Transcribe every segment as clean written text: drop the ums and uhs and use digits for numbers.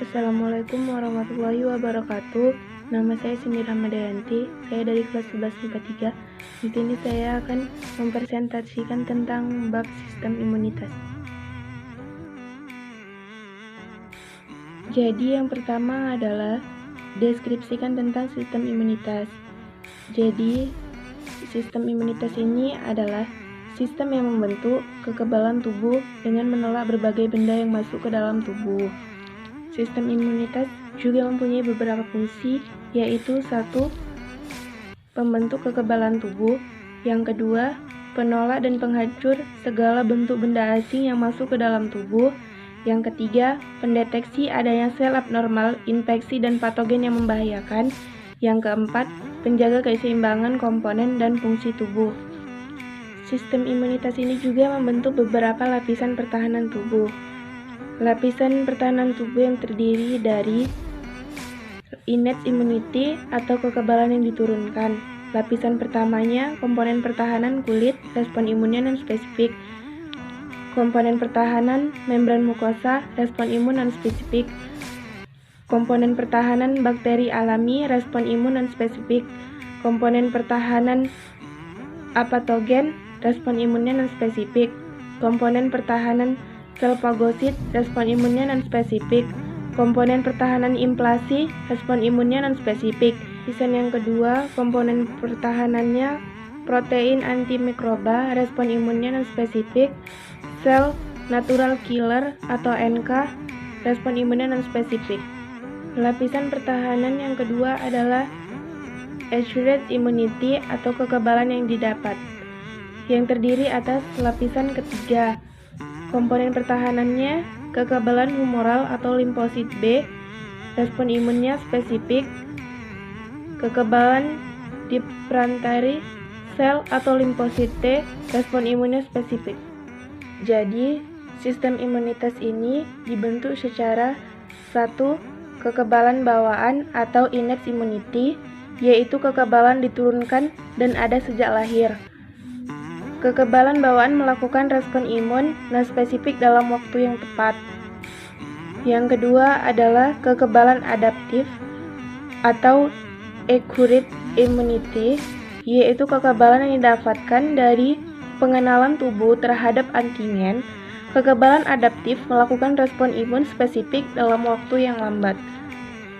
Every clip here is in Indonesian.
Assalamualaikum warahmatullahi wabarakatuh. Nama saya Cindy Rahmadayanti. Saya dari kelas 11 IPA 3. Di sini saya akan mempresentasikan tentang bab sistem imunitas. Jadi yang pertama adalah deskripsikan tentang sistem imunitas. Jadi sistem imunitas ini adalah sistem yang membentuk kekebalan tubuh dengan menolak berbagai benda yang masuk ke dalam tubuh. Sistem imunitas juga mempunyai beberapa fungsi, yaitu 1. Pembentuk kekebalan tubuh. Yang kedua, penolak dan penghancur segala bentuk benda asing yang masuk ke dalam tubuh. Yang ketiga, pendeteksi adanya sel abnormal, infeksi dan patogen yang membahayakan. Yang keempat, penjaga keseimbangan komponen dan fungsi tubuh. Sistem imunitas ini juga membentuk beberapa lapisan pertahanan tubuh. Lapisan pertahanan tubuh yang terdiri dari innate immunity atau kekebalan yang diturunkan. Lapisan pertamanya komponen pertahanan kulit, respon imunnya non-spesifik. Komponen pertahanan membran mukosa, respon imun non-spesifik. Komponen pertahanan bakteri alami, respon imun non-spesifik. Komponen pertahanan apatogen, respon imunnya non-spesifik. Komponen pertahanan sel fagosit, respon imunnya non-spesifik. Komponen pertahanan inflasi, respon imunnya non-spesifik. Lapisan yang kedua, komponen pertahanannya protein antimikroba, respon imunnya non-spesifik. Sel natural killer atau NK, respon imunnya non-spesifik. Lapisan pertahanan yang kedua adalah acquired immunity atau kekebalan yang didapat, yang terdiri atas lapisan ketiga. Komponen pertahanannya kekebalan humoral atau limfosit B, respon imunnya spesifik. Kekebalan diphragmentary sel atau limfosit T, respon imunnya spesifik. Jadi, sistem imunitas ini dibentuk secara 1. Kekebalan bawaan atau innate immunity, yaitu kekebalan diturunkan dan ada sejak lahir. Kekebalan bawaan melakukan respon imun non-spesifik dalam waktu yang tepat. Yang kedua adalah kekebalan adaptif atau acquired immunity, yaitu kekebalan yang didapatkan dari pengenalan tubuh terhadap antingen. Kekebalan adaptif melakukan respon imun spesifik dalam waktu yang lambat.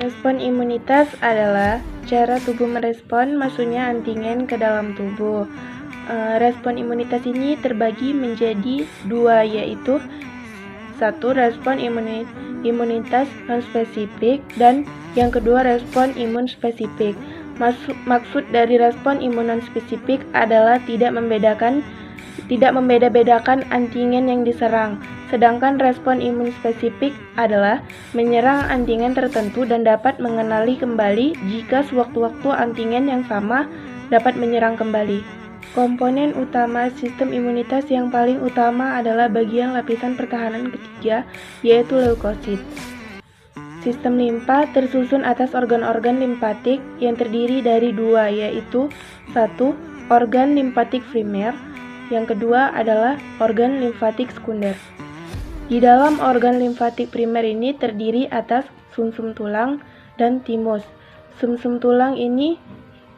Respon imunitas adalah cara tubuh merespon masuknya antingen ke dalam tubuh. Respon imunitas ini terbagi menjadi 2, yaitu 1. Respon imunitas non-spesifik dan yang kedua respon imun spesifik. Maksud dari respon imun non-spesifik adalah tidak membeda-bedakan antingen yang diserang, sedangkan respon imun spesifik adalah menyerang antingen tertentu dan dapat mengenali kembali jika sewaktu-waktu antingen yang sama dapat menyerang kembali. Komponen utama sistem imunitas yang paling utama adalah bagian lapisan pertahanan ketiga, yaitu leukosit. Sistem limfa tersusun atas organ-organ limfatik yang terdiri dari 2, yaitu 1. Organ limfatik primer, yang kedua adalah organ limfatik sekunder. Di dalam organ limfatik primer ini terdiri atas sumsum tulang dan timus. Sumsum tulang ini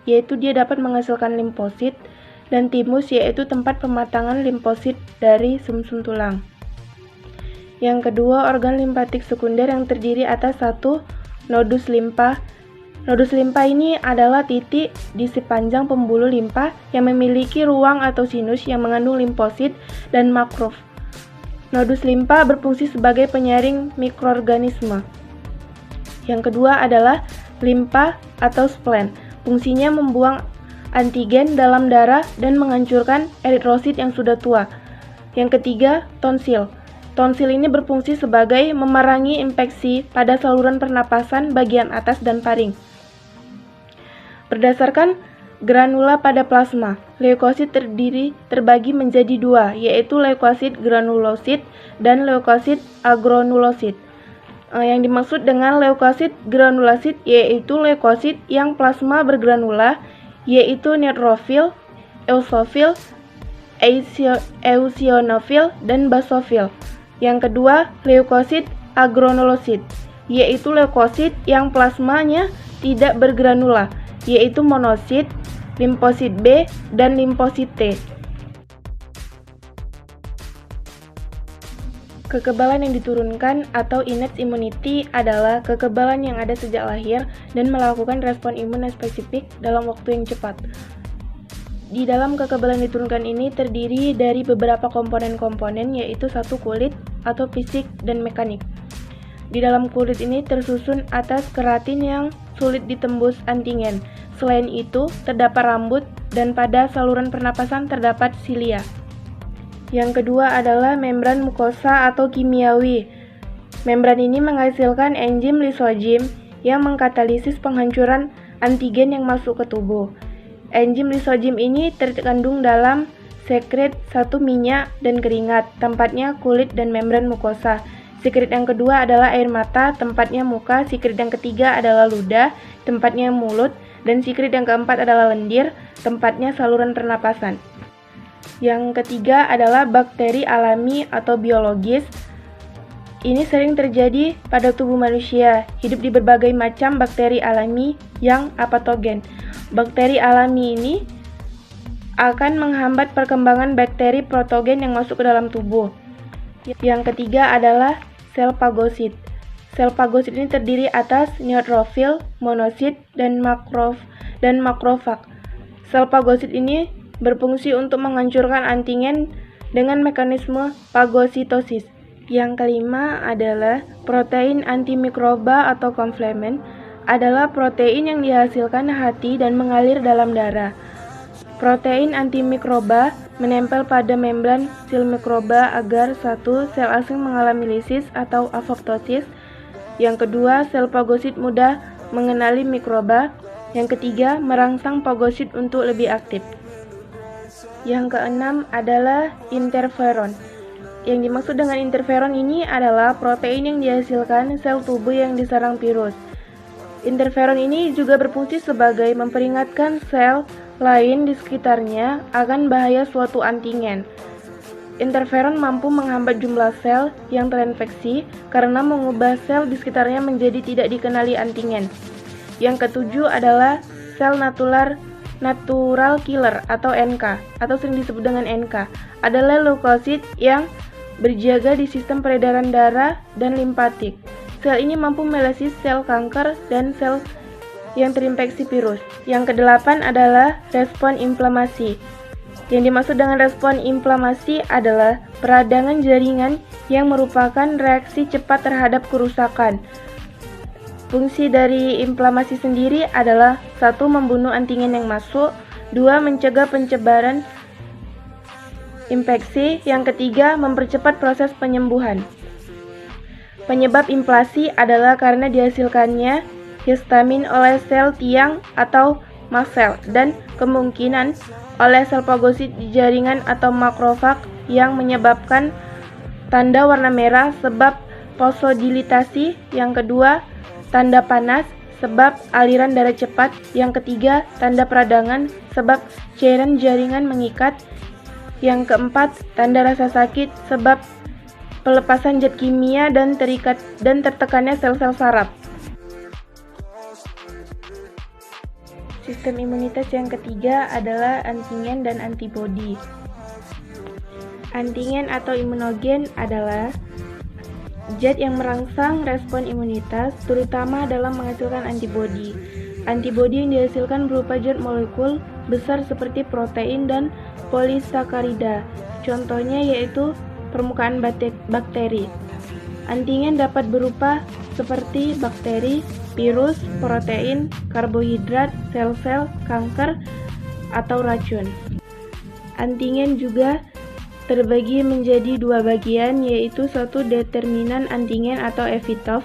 yaitu dia dapat menghasilkan limfosit, dan timus yaitu tempat pematangan limfosit dari sumsum tulang. Yang kedua, organ limfatik sekunder yang terdiri atas 1. Nodus limfa. Nodus limfa ini adalah titik di sepanjang pembuluh limfa yang memiliki ruang atau sinus yang mengandung limfosit dan makrofag. Nodus limfa berfungsi sebagai penyaring mikroorganisme. Yang kedua adalah limfa atau spleen. Fungsinya membuang antigen dalam darah dan menghancurkan eritrosit yang sudah tua. Yang ketiga, tonsil. Tonsil ini berfungsi sebagai memerangi infeksi pada saluran pernapasan bagian atas dan faring. Berdasarkan granula pada plasma, leukosit terbagi menjadi 2, yaitu leukosit granulosit dan leukosit agranulosit. Yang dimaksud dengan leukosit granulosit yaitu leukosit yang plasma bergranula, yaitu neutrofil, eosofil, eosinofil, dan basofil. Yang kedua, leukosit agranulosit, yaitu leukosit yang plasmanya tidak bergranula, yaitu monosit, limfosit B, dan limfosit T. Kekebalan yang diturunkan atau innate immunity adalah kekebalan yang ada sejak lahir dan melakukan respon imun yang spesifik dalam waktu yang cepat. Di dalam kekebalan diturunkan ini terdiri dari beberapa komponen-komponen, yaitu satu kulit atau fisik dan mekanik. Di dalam kulit ini tersusun atas keratin yang sulit ditembus antingen. Selain itu, terdapat rambut dan pada saluran pernapasan terdapat silia. Yang kedua adalah membran mukosa atau kimiawi. Membran ini menghasilkan enzim lisozim yang mengkatalisis penghancuran antigen yang masuk ke tubuh. Enzim lisozim ini terkandung dalam sekret satu minyak dan keringat, tempatnya kulit dan membran mukosa. Sekret yang kedua adalah air mata, tempatnya muka. Sekret yang ketiga adalah ludah, tempatnya mulut. Dan sekret yang keempat adalah lendir, tempatnya saluran pernapasan. Yang ketiga adalah bakteri alami atau biologis. Ini sering terjadi pada tubuh manusia, hidup di berbagai macam bakteri alami yang apatogen. Bakteri alami ini akan menghambat perkembangan bakteri patogen yang masuk ke dalam tubuh. Yang ketiga adalah sel fagosit. Sel fagosit ini terdiri atas neutrofil, monosit, dan makrofag. Sel fagosit ini berfungsi untuk menghancurkan antingen dengan mekanisme fagositosis. Yang kelima adalah protein antimikroba atau komplement, adalah protein yang dihasilkan hati dan mengalir dalam darah. Protein antimikroba menempel pada membran sel mikroba agar satu, sel asing mengalami lisis atau apoptosis. Yang kedua, sel fagosit mudah mengenali mikroba. Yang ketiga, merangsang fagosit untuk lebih aktif. Yang keenam adalah interferon. Yang dimaksud dengan interferon ini adalah protein yang dihasilkan sel tubuh yang diserang virus. Interferon ini juga berfungsi sebagai memperingatkan sel lain di sekitarnya akan bahaya suatu antingen. Interferon mampu menghambat jumlah sel yang terinfeksi karena mengubah sel di sekitarnya menjadi tidak dikenali antingen. Yang ketujuh adalah sel natural killer atau NK, atau sering disebut dengan NK, adalah leukosit yang berjaga di sistem peredaran darah dan limpatik. Sel ini mampu melisis sel kanker dan sel yang terinfeksi virus. Yang kedelapan adalah respon inflamasi. Yang dimaksud dengan respon inflamasi adalah peradangan jaringan yang merupakan reaksi cepat terhadap kerusakan. Fungsi dari inflamasi sendiri adalah 1. Membunuh antingen yang masuk, 2. Mencegah penyebaran infeksi, yang ketiga mempercepat proses penyembuhan. Penyebab inflamasi adalah karena dihasilkannya histamin oleh sel tiang atau mast cell dan kemungkinan oleh sel fagosit di jaringan atau makrofag yang menyebabkan tanda warna merah sebab vasodilatasi. Yang kedua, tanda panas sebab aliran darah cepat. Yang ketiga, tanda peradangan sebab cairan jaringan mengikat. Yang keempat, tanda rasa sakit sebab pelepasan zat kimia dan tertekannya sel-sel saraf. Sistem imunitas yang ketiga adalah antingen dan antibodi. Antingen atau imunogen adalah zat yang merangsang respon imunitas, terutama dalam menghasilkan antibodi. Antibodi yang dihasilkan berupa zat molekul besar seperti protein dan polisakarida. Contohnya yaitu permukaan bakteri. Antingen dapat berupa seperti bakteri, virus, protein, karbohidrat, sel-sel, kanker, atau racun. Antingen juga terbagi menjadi dua bagian, yaitu satu determinan antingen atau epitope,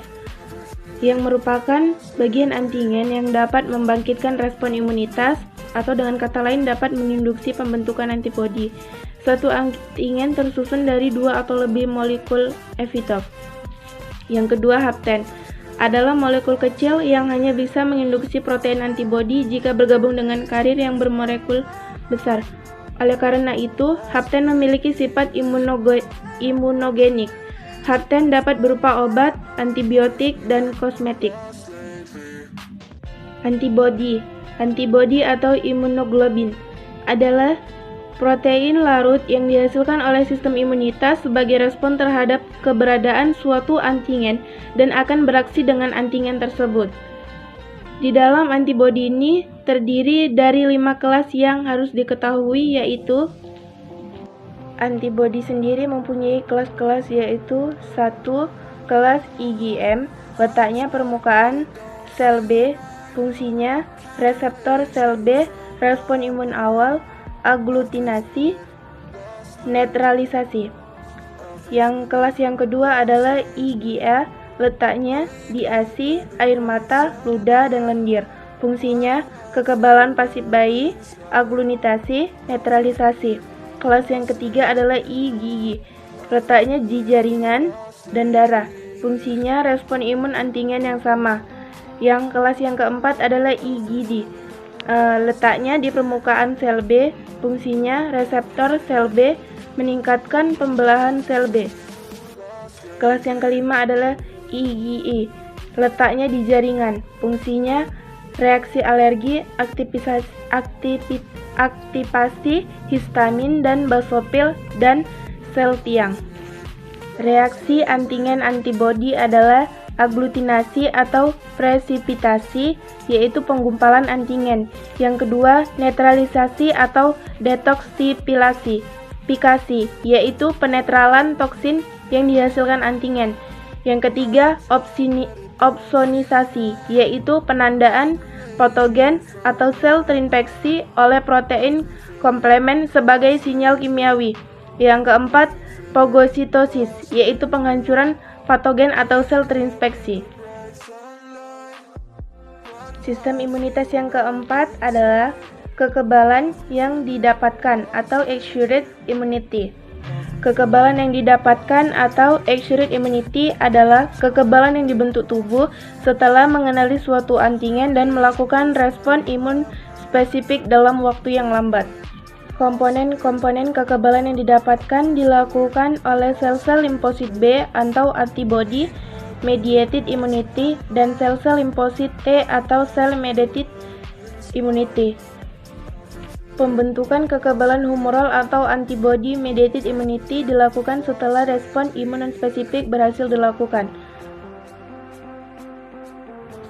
yang merupakan bagian antingen yang dapat membangkitkan respon imunitas, atau dengan kata lain dapat menginduksi pembentukan antibodi. Satu antingen tersusun dari 2 atau lebih molekul epitope. Yang kedua, hapten adalah molekul kecil yang hanya bisa menginduksi protein antibodi jika bergabung dengan karir yang bermolekul besar. Oleh karena itu, hapten memiliki sifat imunogenik. Hapten dapat berupa obat, antibiotik, dan kosmetik. Antibodi. Antibodi atau imunoglobin adalah protein larut yang dihasilkan oleh sistem imunitas sebagai respon terhadap keberadaan suatu antingen dan akan beraksi dengan antingen tersebut. Di dalam antibodi ini terdiri dari 5 kelas yang harus diketahui, yaitu antibodi sendiri mempunyai kelas-kelas, yaitu 1. Kelas IgM, letaknya permukaan sel B, fungsinya reseptor sel B, respon imun awal, aglutinasi, netralisasi. Kelas yang kedua adalah IgA, letaknya di ASI, air mata, ludah, dan lendir. Fungsinya kekebalan pasif bayi, aglutinasi, netralisasi. Kelas yang ketiga adalah IgG, letaknya di jaringan dan darah. Fungsinya respon imun antingen yang sama. Kelas yang keempat adalah IgD, letaknya di permukaan sel B, fungsinya reseptor sel B, meningkatkan pembelahan sel B. Kelas yang kelima adalah IgE, letaknya di jaringan, fungsinya reaksi alergi, aktivasi histamin dan basofil dan sel tiang. Reaksi antingen antibodi adalah aglutinasi atau presipitasi, yaitu penggumpalan antingen. Yang kedua, netralisasi atau detoksifikasi, yaitu penetralan toksin yang dihasilkan antingen. Yang ketiga, opsonisasi, yaitu penandaan patogen atau sel terinfeksi oleh protein komplemen sebagai sinyal kimiawi. Yang keempat, fagositosis, yaitu penghancuran patogen atau sel terinfeksi. Sistem imunitas yang keempat adalah kekebalan yang didapatkan atau acquired immunity. Kekebalan yang didapatkan atau acquired immunity adalah kekebalan yang dibentuk tubuh setelah mengenali suatu antingen dan melakukan respon imun spesifik dalam waktu yang lambat. Komponen-komponen kekebalan yang didapatkan dilakukan oleh sel-sel limfosit B atau antibody mediated immunity dan sel-sel limfosit T atau cell mediated immunity. Pembentukan kekebalan humoral atau antibody mediated immunity dilakukan setelah respon imun spesifik berhasil dilakukan.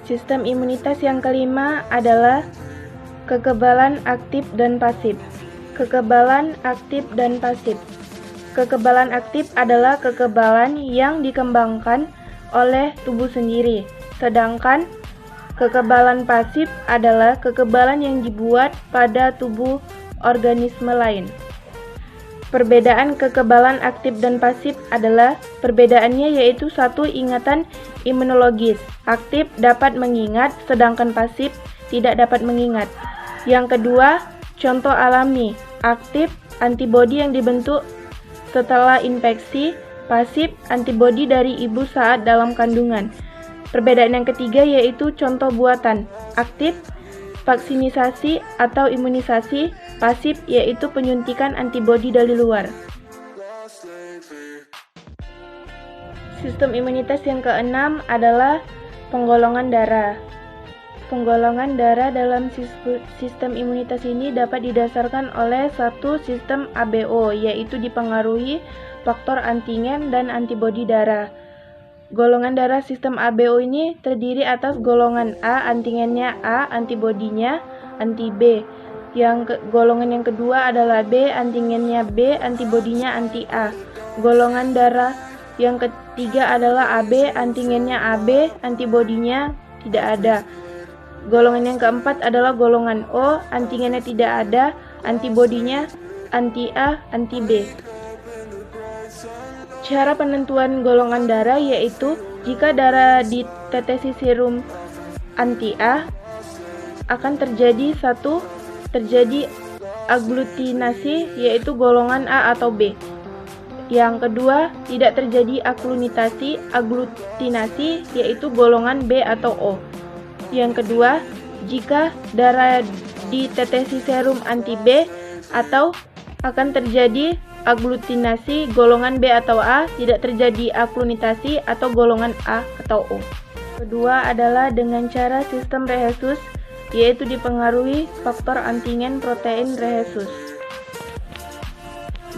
Sistem imunitas yang kelima adalah kekebalan aktif dan pasif. Kekebalan aktif dan pasif. Kekebalan aktif adalah kekebalan yang dikembangkan oleh tubuh sendiri, sedangkan kekebalan pasif adalah kekebalan yang dibuat pada tubuh organisme lain. Perbedaan kekebalan aktif dan pasif adalah perbedaannya yaitu satu, ingatan imunologis. Aktif dapat mengingat, sedangkan pasif tidak dapat mengingat. Yang kedua, contoh alami. Aktif, antibodi yang dibentuk setelah infeksi. Pasif, antibodi dari ibu saat dalam kandungan. Perbedaan yang ketiga yaitu contoh buatan. Aktif, vaksinisasi atau imunisasi. Pasif, yaitu penyuntikan antibodi dari luar. Sistem imunitas yang keenam adalah penggolongan darah. Penggolongan darah dalam sistem imunitas ini dapat didasarkan oleh satu sistem ABO, yaitu dipengaruhi faktor antingen dan antibodi darah. Golongan darah sistem ABO ini terdiri atas golongan A, antigennya A, antibodinya anti B. Golongan yang kedua adalah B, antigennya B, antibodinya anti A. Golongan darah yang ketiga adalah AB, antigennya AB, antibodinya tidak ada. Golongan yang keempat adalah golongan O, antigennya tidak ada, antibodinya anti A, anti B. Cara penentuan golongan darah yaitu jika darah ditetesi serum anti A akan terjadi aglutinasi yaitu golongan A atau B. Yang kedua, tidak terjadi aglutinasi yaitu golongan B atau O. Yang kedua, jika darah ditetesi serum anti B atau akan terjadi aglutinasi golongan B atau A, tidak terjadi aklunitasi atau golongan A atau O. Kedua adalah dengan cara sistem rhesus, yaitu dipengaruhi faktor antingen protein rhesus.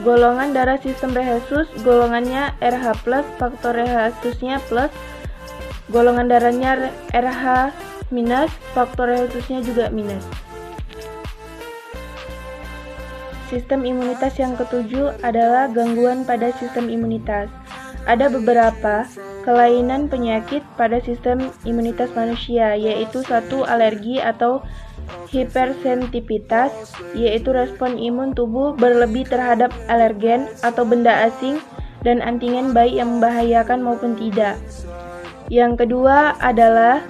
Golongan darah sistem rhesus, golongannya RH+, faktor rhesusnya plus, golongan darahnya RH-, faktor rhesusnya juga minus. Sistem imunitas yang ketujuh adalah gangguan pada sistem imunitas. Ada beberapa kelainan penyakit pada sistem imunitas manusia, yaitu satu, alergi atau hipersensitivitas, yaitu respon imun tubuh berlebih terhadap alergen atau benda asing dan antingen baik yang membahayakan maupun tidak. Yang kedua adalah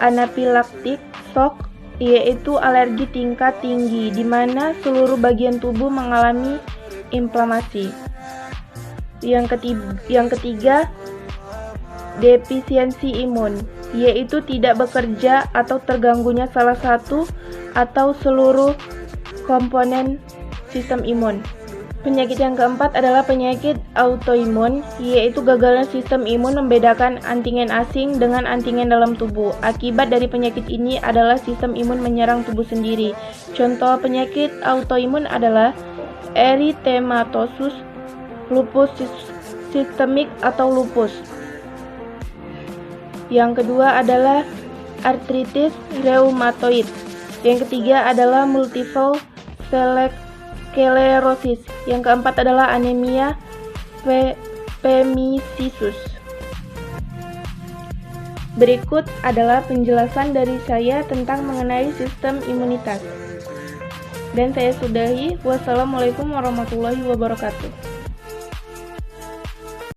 anafilaktik shock, yaitu alergi tingkat tinggi di mana seluruh bagian tubuh mengalami inflamasi. Yang ketiga defisiensi imun, yaitu tidak bekerja atau terganggunya salah satu atau seluruh komponen sistem imun. Penyakit yang keempat adalah penyakit autoimun, yaitu gagalnya sistem imun membedakan antingen asing dengan antingen dalam tubuh. Akibat dari penyakit ini adalah sistem imun menyerang tubuh sendiri. Contoh penyakit autoimun adalah eritematosus, lupus sistemik atau lupus. Yang kedua adalah artritis reumatoid. Yang ketiga adalah multiple sclerosis. Yang keempat adalah anemia pernicious. Berikut adalah penjelasan dari saya tentang mengenai sistem imunitas. Dan saya sudahi. Wassalamualaikum warahmatullahi wabarakatuh.